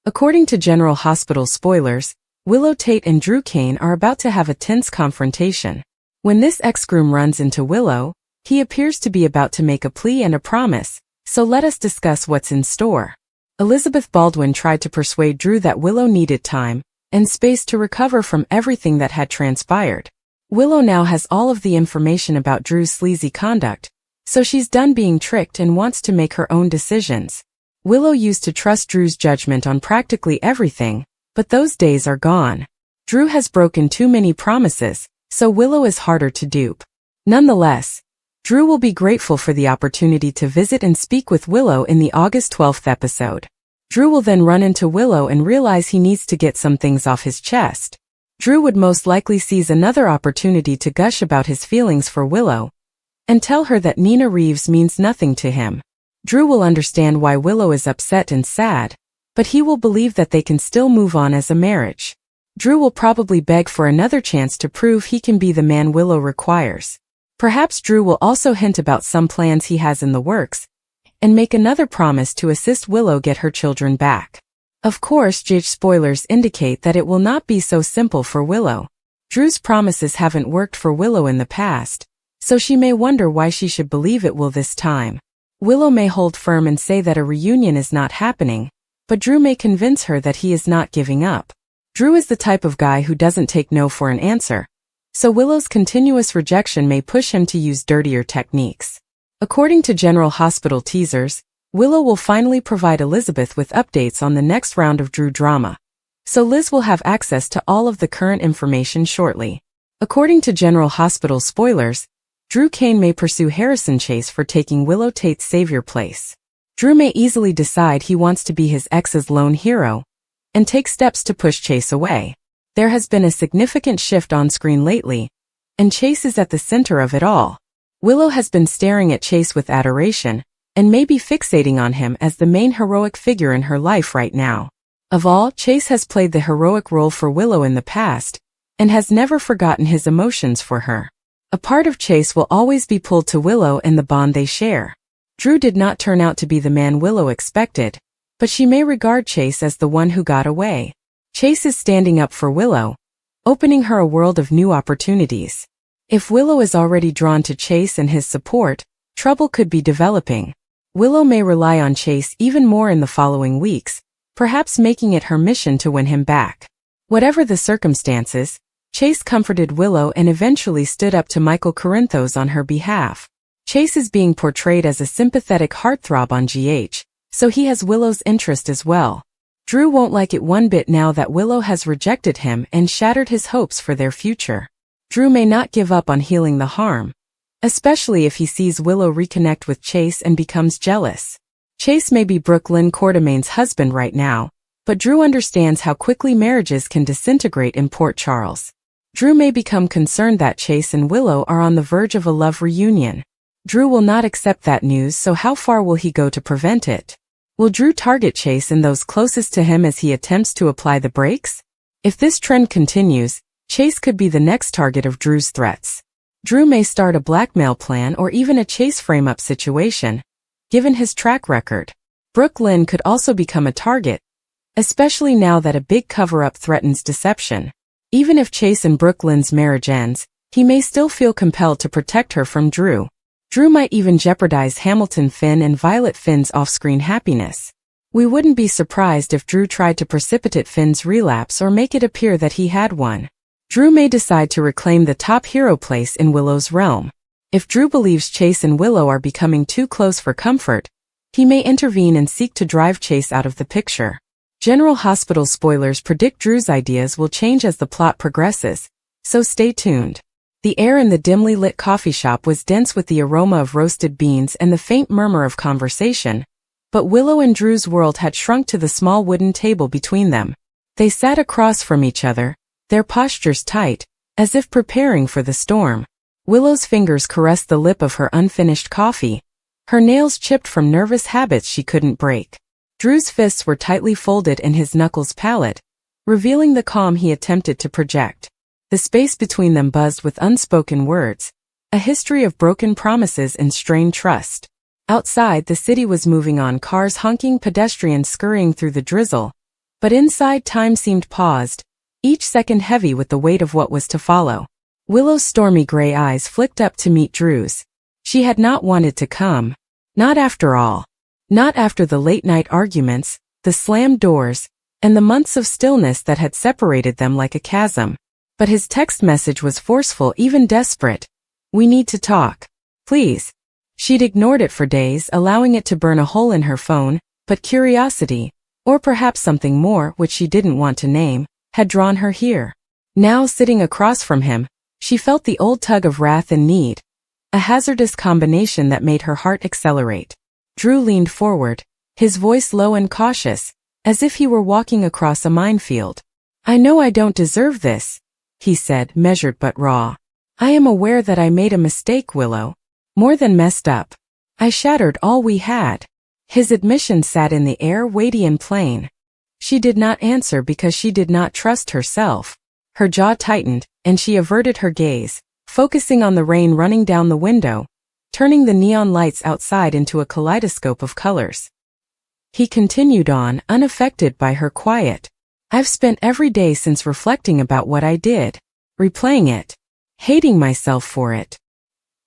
According to General Hospital spoilers, Willow Tate and Drew Cain are about to have a tense confrontation. When this ex-groom runs into Willow, he appears to be about to make a plea and a promise, so let us discuss what's in store. Elizabeth Baldwin tried to persuade Drew that Willow needed time and space to recover from everything that had transpired. Willow now has all of the information about Drew's sleazy conduct, so she's done being tricked and wants to make her own decisions. Willow used to trust Drew's judgment on practically everything, but those days are gone. Drew has broken too many promises, so Willow is harder to dupe. Nonetheless, Drew will be grateful for the opportunity to visit and speak with Willow in the August 12th episode. Drew will then run into Willow and realize he needs to get some things off his chest. Drew would most likely seize another opportunity to gush about his feelings for Willow and tell her that Nina Reeves means nothing to him. Drew will understand why Willow is upset and sad, but he will believe that they can still move on as a marriage. Drew will probably beg for another chance to prove he can be the man Willow requires. Perhaps Drew will also hint about some plans he has in the works and make another promise to assist Willow get her children back. Of course, JH spoilers indicate that it will not be so simple for Willow. Drew's promises haven't worked for Willow in the past, so she may wonder why she should believe it will this time. Willow may hold firm and say that a reunion is not happening, but Drew may convince her that he is not giving up. Drew is the type of guy who doesn't take no for an answer, so Willow's continuous rejection may push him to use dirtier techniques. According to General Hospital teasers, Willow will finally provide Elizabeth with updates on the next round of Drew drama, so Liz will have access to all of the current information shortly. According to General Hospital spoilers, Drew Cain may pursue Harrison Chase for taking Willow Tate's savior place. Drew may easily decide he wants to be his ex's lone hero and take steps to push Chase away. There has been a significant shift on screen lately, and Chase is at the center of it all. Willow has been staring at Chase with adoration, and may be fixating on him as the main heroic figure in her life right now. Of all, Chase has played the heroic role for Willow in the past, and has never forgotten his emotions for her. A part of Chase will always be pulled to Willow and the bond they share. Drew did not turn out to be the man Willow expected, but she may regard Chase as the one who got away. Chase is standing up for Willow, opening her a world of new opportunities. If Willow is already drawn to Chase and his support, trouble could be developing. Willow may rely on Chase even more in the following weeks, perhaps making it her mission to win him back. Whatever the circumstances, Chase comforted Willow and eventually stood up to Michael Corinthos on her behalf. Chase is being portrayed as a sympathetic heartthrob on GH, so he has Willow's interest as well. Drew won't like it one bit now that Willow has rejected him and shattered his hopes for their future. Drew may not give up on healing the harm, especially if he sees Willow reconnect with Chase and becomes jealous. Chase may be Brooklyn Quartermain's husband right now, but Drew understands how quickly marriages can disintegrate in Port Charles. Drew may become concerned that Chase and Willow are on the verge of a love reunion. Drew will not accept that news, so how far will he go to prevent it? Will Drew target Chase and those closest to him as he attempts to apply the brakes? If this trend continues, Chase could be the next target of Drew's threats. Drew may start a blackmail plan or even a Chase frame-up situation, given his track record. Brooklyn could also become a target, especially now that a big cover-up threatens deception. Even if Chase and Brooklyn's marriage ends, he may still feel compelled to protect her from Drew. Drew might even jeopardize Hamilton Finn and Violet Finn's off-screen happiness. We wouldn't be surprised if Drew tried to precipitate Finn's relapse or make it appear that he had one. Drew may decide to reclaim the top hero place in Willow's realm. If Drew believes Chase and Willow are becoming too close for comfort, he may intervene and seek to drive Chase out of the picture. General Hospital spoilers predict Drew's ideas will change as the plot progresses, so stay tuned. The air in the dimly lit coffee shop was dense with the aroma of roasted beans and the faint murmur of conversation, but Willow and Drew's world had shrunk to the small wooden table between them. They sat across from each other, their postures tight, as if preparing for the storm. Willow's fingers caressed the lip of her unfinished coffee, her nails chipped from nervous habits she couldn't break. Drew's fists were tightly folded and his knuckles pallid, revealing the calm he attempted to project. The space between them buzzed with unspoken words, a history of broken promises and strained trust. Outside, the city was moving on, cars honking, pedestrians scurrying through the drizzle, But inside time seemed paused, each second heavy with the weight of what was to follow. Willow's stormy gray eyes flicked up to meet Drew's. She had not wanted to come. Not after all. Not after the late-night arguments, the slammed doors, and the months of stillness that had separated them like a chasm. But his text message was forceful, even desperate. "We need to talk. Please." She'd ignored it for days, allowing it to burn a hole in her phone, but curiosity, or perhaps something more which she didn't want to name, had drawn her here. Now, sitting across from him, she felt the old tug of wrath and need, a hazardous combination that made her heart accelerate. Drew leaned forward, his voice low and cautious, as if he were walking across a minefield. "I know I don't deserve this," he said, measured but raw. "I am aware that I made a mistake, Willow. More than messed up. I shattered all we had." His admission sat in the air, weighty and plain. She did not answer because she did not trust herself. Her jaw tightened, and she averted her gaze, focusing on the rain running down the window, turning the neon lights outside into a kaleidoscope of colors. He continued on, unaffected by her quiet. "I've spent every day since reflecting about what I did, replaying it, hating myself for it."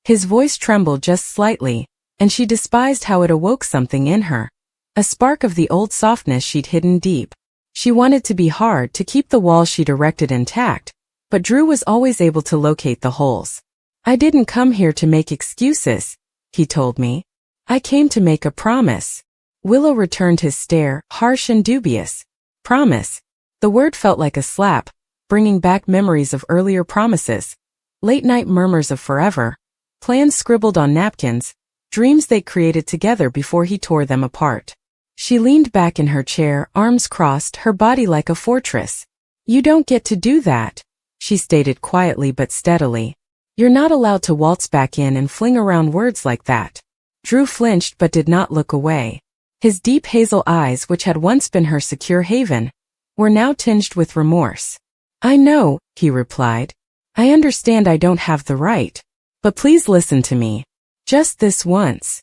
His voice trembled just slightly, and she despised how it awoke something in her, a spark of the old softness she'd hidden deep. She wanted to be hard, to keep the walls she'd erected intact, but Drew was always able to locate the holes. "I didn't come here to make excuses," he told me. "I came to make a promise." Willow returned his stare, harsh and dubious. Promise. The word felt like a slap, bringing back memories of earlier promises, late-night murmurs of forever, plans scribbled on napkins, dreams they created together before he tore them apart. She leaned back in her chair, arms crossed, her body like a fortress. "You don't get to do that," she stated quietly but steadily. "You're not allowed to waltz back in and fling around words like that." Drew flinched but did not look away. His deep hazel eyes, which had once been her secure haven, were now tinged with remorse. "I know," he replied. "I understand I don't have the right. But please listen to me. Just this once."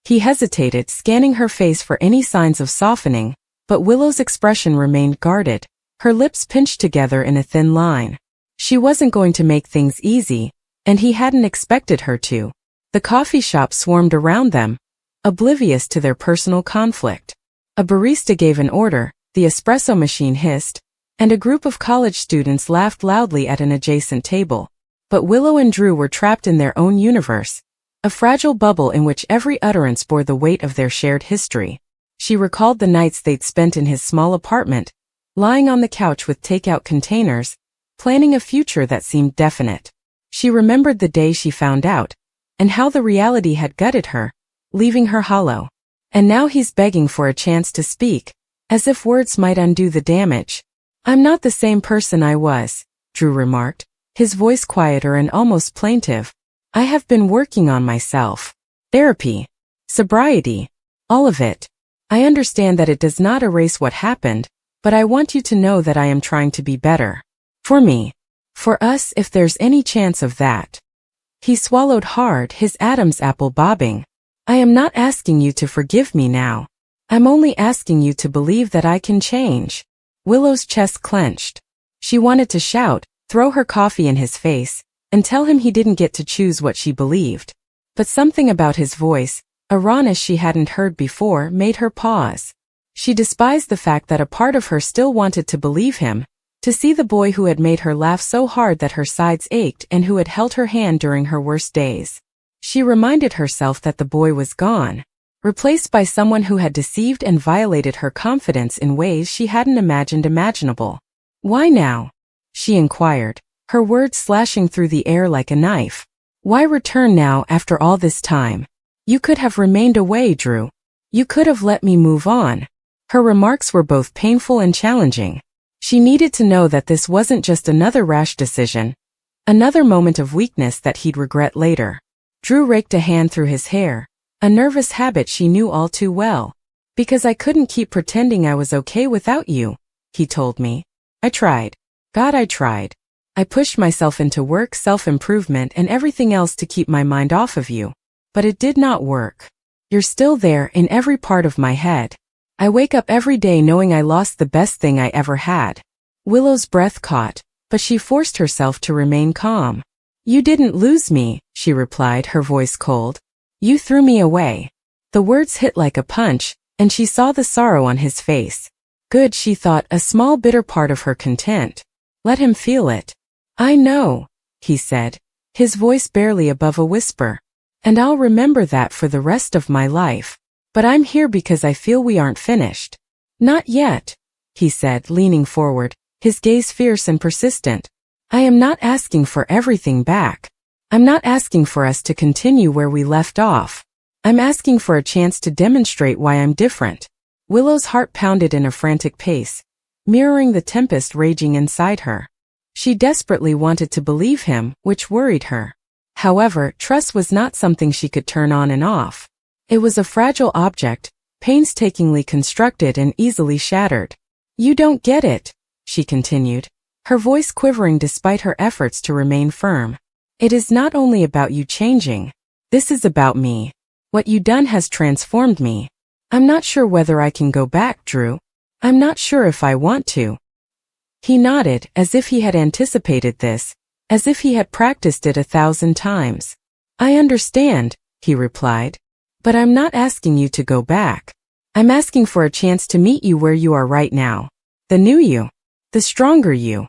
He hesitated, scanning her face for any signs of softening, but Willow's expression remained guarded, her lips pinched together in a thin line. She wasn't going to make things easy, and he hadn't expected her to. The coffee shop swarmed around them, oblivious to their personal conflict. A barista gave an order, the espresso machine hissed, and a group of college students laughed loudly at an adjacent table. But Willow and Drew were trapped in their own universe, a fragile bubble in which every utterance bore the weight of their shared history. She recalled the nights they'd spent in his small apartment, lying on the couch with takeout containers, planning a future that seemed definite. She remembered the day she found out, and how the reality had gutted her, leaving her hollow. And now he's begging for a chance to speak, as if words might undo the damage. "I'm not the same person I was," Drew remarked, his voice quieter and almost plaintive. "I have been working on myself. Therapy. Sobriety. All of it. I understand that it does not erase what happened, but I want you to know that I am trying to be better. For me. For us, if there's any chance of that." He swallowed hard, his Adam's apple bobbing. "I am not asking you to forgive me now. I'm only asking you to believe that I can change." Willow's chest clenched. She wanted to shout, throw her coffee in his face, and tell him he didn't get to choose what she believed. But something about his voice, a rawness she hadn't heard before, made her pause. She despised the fact that a part of her still wanted to believe him, to see the boy who had made her laugh so hard that her sides ached and who had held her hand during her worst days. She reminded herself that the boy was gone, replaced by someone who had deceived and violated her confidence in ways she hadn't imagined imaginable. "Why now?" she inquired, her words slashing through the air like a knife. "Why return now after all this time? You could have remained away, Drew. You could have let me move on." Her remarks were both painful and challenging. She needed to know that this wasn't just another rash decision, another moment of weakness that he'd regret later. Drew raked a hand through his hair, a nervous habit she knew all too well. "Because I couldn't keep pretending I was okay without you," he told me. "I tried. God, I tried. I pushed myself into work, self-improvement, and everything else to keep my mind off of you. But it did not work. You're still there in every part of my head. I wake up every day knowing I lost the best thing I ever had. Willow's breath caught, but she forced herself to remain calm. You didn't lose me, she replied, her voice cold. You threw me away. The words hit like a punch, and she saw the sorrow on his face. Good, she thought, a small bitter part of her content. Let him feel it. I know, he said, his voice barely above a whisper. And I'll remember that for the rest of my life. But I'm here because I feel we aren't finished. Not yet, he said, leaning forward, his gaze fierce and persistent. I am not asking for everything back. I'm not asking for us to continue where we left off. I'm asking for a chance to demonstrate why I'm different. Willow's heart pounded in a frantic pace, mirroring the tempest raging inside her. She desperately wanted to believe him, which worried her. However, trust was not something she could turn on and off. It was a fragile object, painstakingly constructed and easily shattered. You don't get it, she continued, her voice quivering despite her efforts to remain firm. It is not only about you changing. This is about me. What you done has transformed me. I'm not sure whether I can go back, Drew. I'm not sure if I want to. He nodded, as if he had anticipated this, as if he had practiced it 1,000 times. I understand, he replied. But I'm not asking you to go back. I'm asking for a chance to meet you where you are right now. The new you. The stronger you.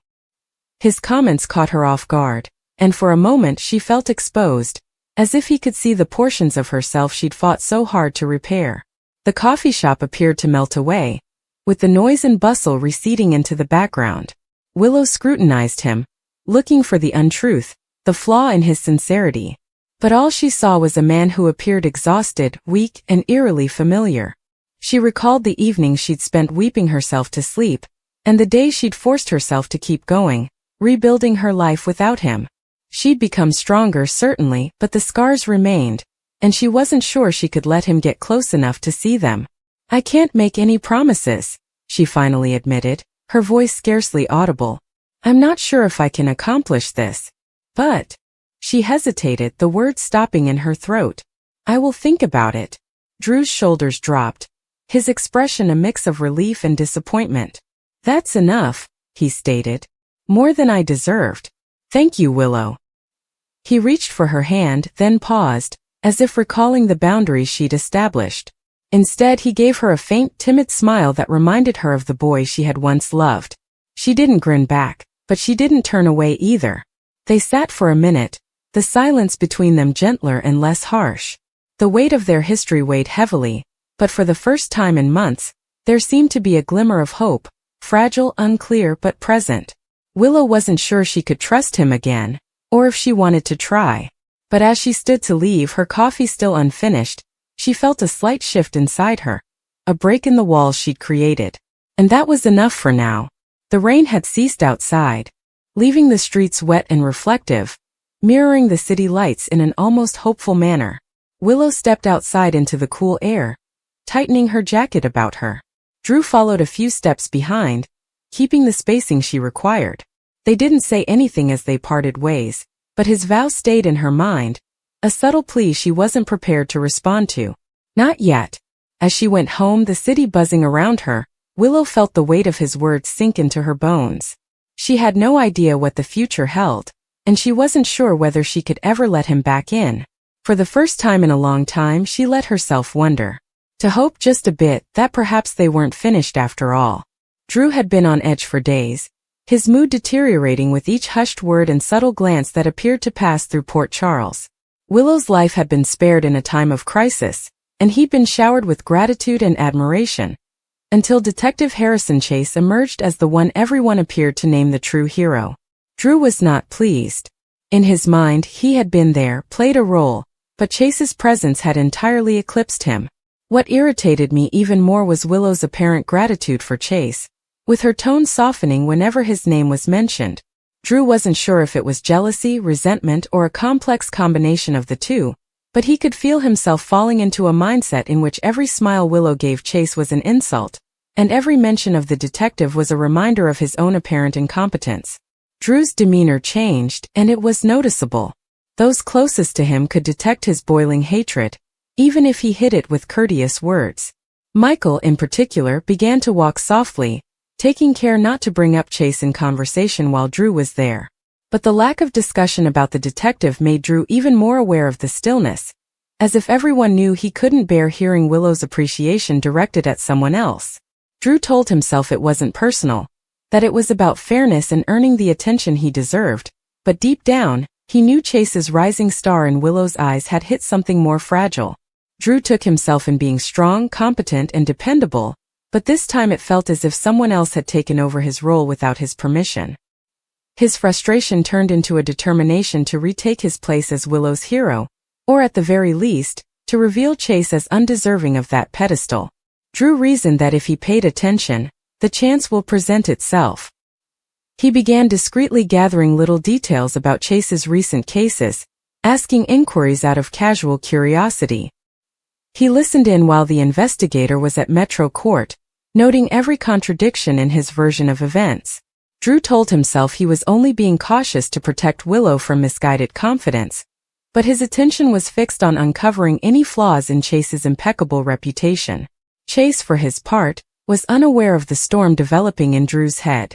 His comments caught her off guard, and for a moment she felt exposed, as if he could see the portions of herself she'd fought so hard to repair. The coffee shop appeared to melt away, with the noise and bustle receding into the background. Willow scrutinized him, looking for the untruth, the flaw in his sincerity. But all she saw was a man who appeared exhausted, weak, and eerily familiar. She recalled the evenings she'd spent weeping herself to sleep, and the days she'd forced herself to keep going, rebuilding her life without him. She'd become stronger, certainly, but the scars remained, and she wasn't sure she could let him get close enough to see them. I can't make any promises, she finally admitted, her voice scarcely audible. I'm not sure if I can accomplish this. But... She hesitated, the words stopping in her throat. I will think about it. Drew's shoulders dropped, his expression a mix of relief and disappointment. That's enough, he stated. More than I deserved. Thank you, Willow. He reached for her hand, then paused, as if recalling the boundaries she'd established. Instead, he gave her a faint, timid smile that reminded her of the boy she had once loved. She didn't grin back, but she didn't turn away either. They sat for a minute, the silence between them gentler and less harsh. The weight of their history weighed heavily, but for the first time in months, there seemed to be a glimmer of hope, fragile, unclear, but present. Willow wasn't sure she could trust him again, or if she wanted to try. But as she stood to leave, her coffee still unfinished, she felt a slight shift inside her, a break in the walls she'd created. And that was enough for now. The rain had ceased outside, leaving the streets wet and reflective, mirroring the city lights in an almost hopeful manner. Willow stepped outside into the cool air, tightening her jacket about her. Drew followed a few steps behind, keeping the spacing she required. They didn't say anything as they parted ways, but his vow stayed in her mind, a subtle plea she wasn't prepared to respond to. Not yet. As she went home, the city buzzing around her, Willow felt the weight of his words sink into her bones. She had no idea what the future held, and she wasn't sure whether she could ever let him back in. For the first time in a long time, she let herself wonder, to hope just a bit, that perhaps they weren't finished after all. Drew had been on edge for days, his mood deteriorating with each hushed word and subtle glance that appeared to pass through Port Charles. Willow's life had been spared in a time of crisis, and he'd been showered with gratitude and admiration, until Detective Harrison Chase emerged as the one everyone appeared to name the true hero. Drew was not pleased. In his mind, he had been there, played a role, but Chase's presence had entirely eclipsed him. What irritated me even more was Willow's apparent gratitude for Chase, with her tone softening whenever his name was mentioned. Drew wasn't sure if it was jealousy, resentment, or a complex combination of the two, but he could feel himself falling into a mindset in which every smile Willow gave Chase was an insult, and every mention of the detective was a reminder of his own apparent incompetence. Drew's demeanor changed, and it was noticeable. Those closest to him could detect his boiling hatred, even if he hid it with courteous words. Michael, in particular, began to walk softly, taking care not to bring up Chase in conversation while Drew was there. But the lack of discussion about the detective made Drew even more aware of the stillness, as if everyone knew he couldn't bear hearing Willow's appreciation directed at someone else. Drew told himself it wasn't personal, that it was about fairness and earning the attention he deserved, but deep down, he knew Chase's rising star in Willow's eyes had hit something more fragile. Drew took himself in being strong, competent, and dependable, but this time it felt as if someone else had taken over his role without his permission. His frustration turned into a determination to retake his place as Willow's hero, or at the very least, to reveal Chase as undeserving of that pedestal. Drew reasoned that if he paid attention, the chance will present itself. He began discreetly gathering little details about Chase's recent cases, asking inquiries out of casual curiosity. He listened in while the investigator was at Metro Court, noting every contradiction in his version of events. Drew told himself he was only being cautious to protect Willow from misguided confidence, but his attention was fixed on uncovering any flaws in Chase's impeccable reputation. Chase, for his part, was unaware of the storm developing in Drew's head.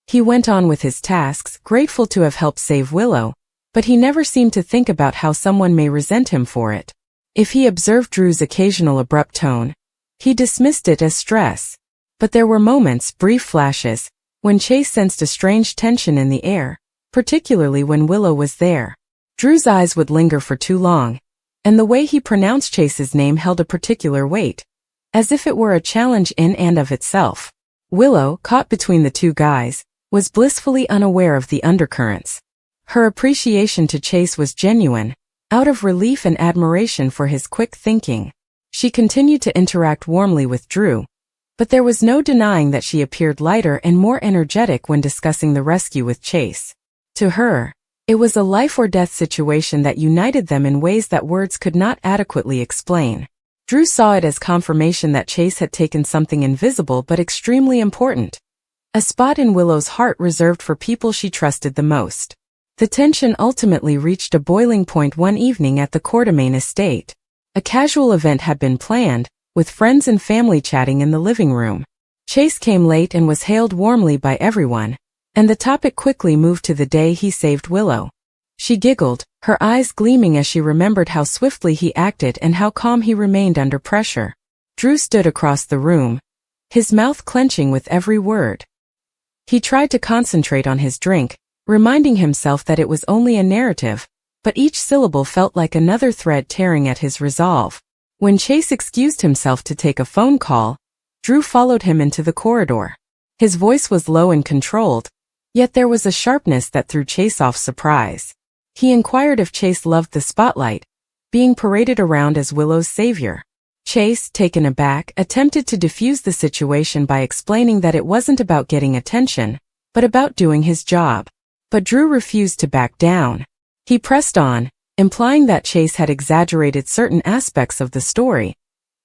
He went on with his tasks, grateful to have helped save Willow, but he never seemed to think about how someone may resent him for it. If he observed Drew's occasional abrupt tone, he dismissed it as stress. But there were moments, brief flashes, when Chase sensed a strange tension in the air, particularly when Willow was there. Drew's eyes would linger for too long, and the way he pronounced Chase's name held a particular weight, as if it were a challenge in and of itself. Willow, caught between the two guys, was blissfully unaware of the undercurrents. Her appreciation to Chase was genuine, out of relief and admiration for his quick thinking. She continued to interact warmly with Drew, but there was no denying that she appeared lighter and more energetic when discussing the rescue with Chase. To her, it was a life-or-death situation that united them in ways that words could not adequately explain. Drew saw it as confirmation that Chase had taken something invisible but extremely important, a spot in Willow's heart reserved for people she trusted the most. The tension ultimately reached a boiling point one evening at the Quartermain estate. A casual event had been planned, with friends and family chatting in the living room. Chase came late and was hailed warmly by everyone, and the topic quickly moved to the day he saved Willow. She giggled, her eyes gleaming as she remembered how swiftly he acted and how calm he remained under pressure. Drew stood across the room, his mouth clenching with every word. He tried to concentrate on his drink, reminding himself that it was only a narrative, but each syllable felt like another thread tearing at his resolve. When Chase excused himself to take a phone call, Drew followed him into the corridor. His voice was low and controlled, yet there was a sharpness that threw Chase off surprise. He inquired if Chase loved the spotlight, being paraded around as Willow's savior. Chase, taken aback, attempted to defuse the situation by explaining that it wasn't about getting attention, but about doing his job. But Drew refused to back down. He pressed on, implying that Chase had exaggerated certain aspects of the story,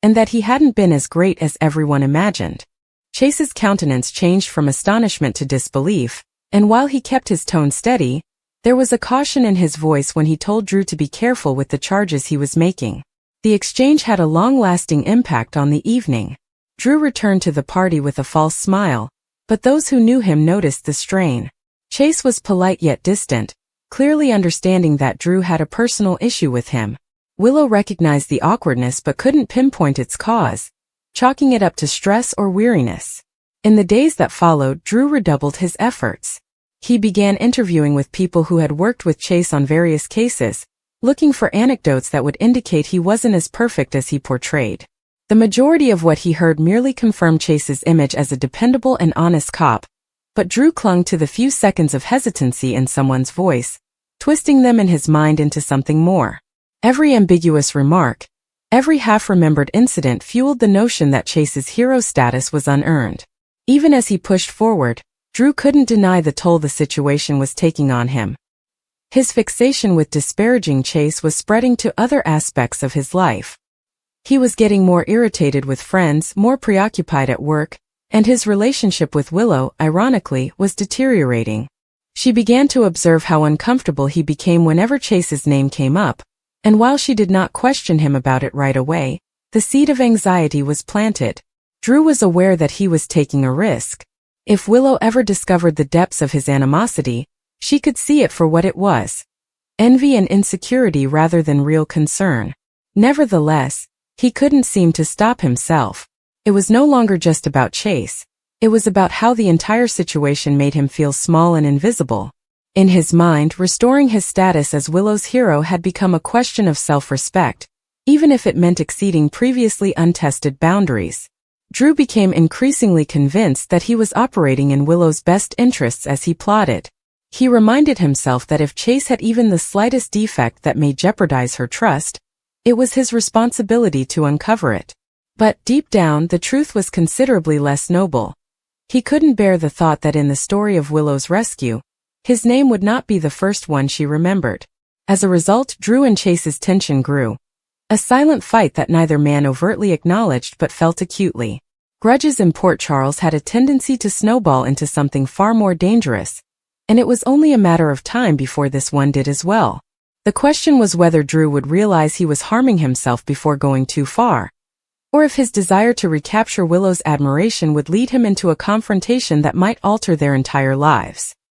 and that he hadn't been as great as everyone imagined. Chase's countenance changed from astonishment to disbelief, and while he kept his tone steady, there was a caution in his voice when he told Drew to be careful with the charges he was making. The exchange had a long-lasting impact on the evening. Drew returned to the party with a false smile, but those who knew him noticed the strain. Chase was polite yet distant, clearly understanding that Drew had a personal issue with him. Willow recognized the awkwardness but couldn't pinpoint its cause, chalking it up to stress or weariness. In the days that followed, Drew redoubled his efforts. He began interviewing with people who had worked with Chase on various cases, looking for anecdotes that would indicate he wasn't as perfect as he portrayed. The majority of what he heard merely confirmed Chase's image as a dependable and honest cop, but Drew clung to the few seconds of hesitancy in someone's voice, twisting them in his mind into something more. Every ambiguous remark, every half-remembered incident fueled the notion that Chase's hero status was unearned. Even as he pushed forward, Drew couldn't deny the toll the situation was taking on him. His fixation with disparaging Chase was spreading to other aspects of his life. He was getting more irritated with friends, more preoccupied at work, and his relationship with Willow, ironically, was deteriorating. She began to observe how uncomfortable he became whenever Chase's name came up, and while she did not question him about it right away, The seed of anxiety was planted. Drew was aware that he was taking a risk. If Willow ever discovered the depths of his animosity, she could see it for what it was. Envy and insecurity rather than real concern. Nevertheless, he couldn't seem to stop himself. It was no longer just about Chase. It was about how the entire situation made him feel small and invisible. In his mind, restoring his status as Willow's hero had become a question of self-respect, even if it meant exceeding previously untested boundaries. Drew became increasingly convinced that he was operating in Willow's best interests as he plotted. He reminded himself that if Chase had even the slightest defect that may jeopardize her trust, it was his responsibility to uncover it. But deep down, the truth was considerably less noble. He couldn't bear the thought that in the story of Willow's rescue, his name would not be the first one she remembered. As a result, Drew and Chase's tension grew. A silent fight that neither man overtly acknowledged but felt acutely. Grudges in Port Charles had a tendency to snowball into something far more dangerous, and it was only a matter of time before this one did as well. The question was whether Drew would realize he was harming himself before going too far, or if his desire to recapture Willow's admiration would lead him into a confrontation that might alter their entire lives.